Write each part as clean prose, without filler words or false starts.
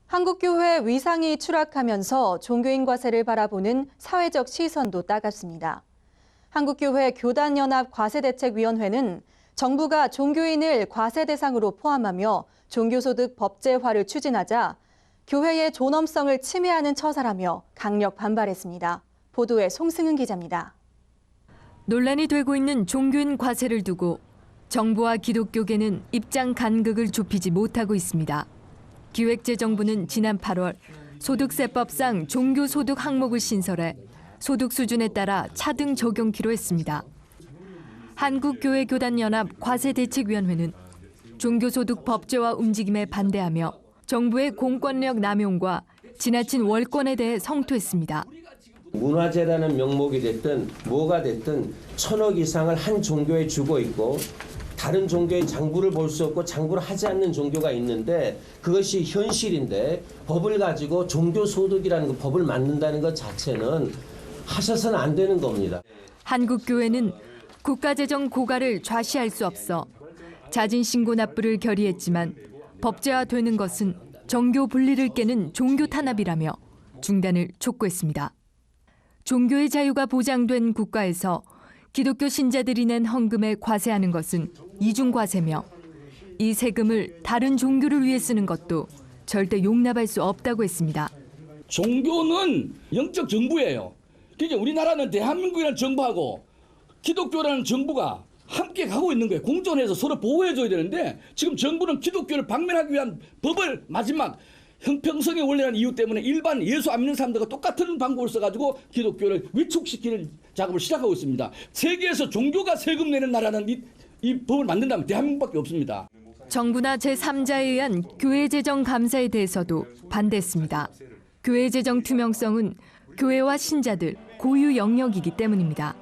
한국교회 위상이 추락하면서 종교인 과세를 바라보는 사회적 시선도 따갑습니다. 한국교회 교단연합 과세대책위원회는 정부가 종교인을 과세 대상으로 포함하며 종교소득 법제화를 추진하자 교회의 존엄성을 침해하는 처사라며 강력 반발했습니다. 보도에 송승은 기자입니다. 논란이 되고 있는 종교인 과세를 두고 정부와 기독교계는 입장 간극을 좁히지 못하고 있습니다. 기획재정부는 지난 8월 소득세법상 종교소득 항목을 신설해 소득 수준에 따라 차등 적용키로 했습니다. 한국교회교단연합 과세대책위원회는 종교소득 법제화 움직임에 반대하며 정부의 공권력 남용과 지나친 월권에 대해 성토했습니다. 문화재라는 명목이 됐든 뭐가 됐든 1,000억 이상을 한 종교에 주고 있고 다른 종교의 장부를 볼 수 없고 장부를 하지 않는 종교가 있는데 그것이 현실인데 법을 가지고 종교소득이라는 그 법을 만든다는 것 자체는 하셔서는 안 되는 겁니다. 한국교회는 국가재정 고갈을 좌시할 수 없어 자진신고 납부를 결의했지만 법제화되는 것은 정교 분리를 깨는 종교 탄압이라며 중단을 촉구했습니다. 종교의 자유가 보장된 국가에서 기독교 신자들이 낸 헌금에 과세하는 것은 이중과세며 이 세금을 다른 종교를 위해 쓰는 것도 절대 용납할 수 없다고 했습니다. 종교는 영적 정부예요. 그러니까 우리나라는 대한민국이라는 정부하고 기독교라는 정부가 함께 가고 있는 거예요. 공존해서 서로 보호해줘야 되는데 지금 정부는 기독교를 박멸하기 위한 법을 마지막 형평성의 원리라는 이유 때문에 일반 예수 안 믿는 사람들과 똑같은 방법을 써가지고 기독교를 위축시키는 작업을 시작하고 있습니다. 세계에서 종교가 세금 내는 나라는 이 법을 만든다면 대한민국밖에 없습니다. 정부나 제3자에 의한 교회 재정 감사에 대해서도 반대했습니다. 교회 재정 투명성은 교회와 신자들 고유 영역이기 때문입니다.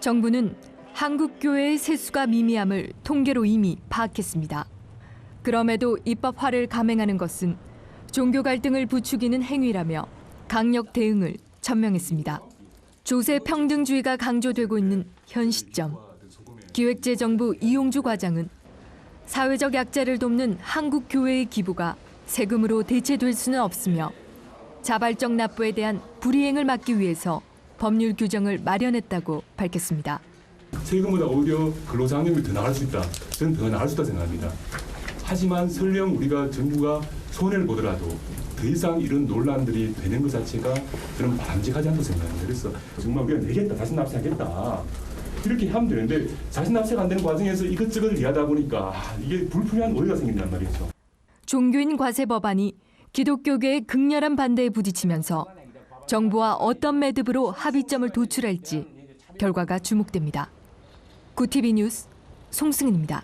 정부는 한국교회의 세수가 미미함을 통계로 이미 파악했습니다. 그럼에도 입법화를 감행하는 것은 종교 갈등을 부추기는 행위라며 강력 대응을 천명했습니다. 조세 평등주의가 강조되고 있는 현 시점, 기획재정부 이용주 과장은 사회적 약자를 돕는 한국교회의 기부가 세금으로 대체될 수는 없으며 자발적 납부에 대한 불이행을 막기 위해서 법률 규정을 마련했다고 밝혔습니다. 세금보다 오히려 근로장려비 더 나갈 수 있다. 저는 더 나갈 수 있다고 생각합니다. 하지만 설령 우리가 정부가 손해를 보더라도 더 이상 이런 논란들이 되는 것 자체가 저는 바람직하지 않다고 생각합니다. 그래서 정말 우리가 내겠다, 자신 납세하겠다 이렇게 하면 되는데 자신 납세가 안 되는 과정에서 이것저것 이해하다 보니까 이게 불필요한 오해가 생긴단 말이죠. 종교인 과세 법안이 기독교계의 극렬한 반대에 부딪히면서 정부와 어떤 매듭으로 합의점을 도출할지 결과가 주목됩니다. 구티비 뉴스 송승은입니다.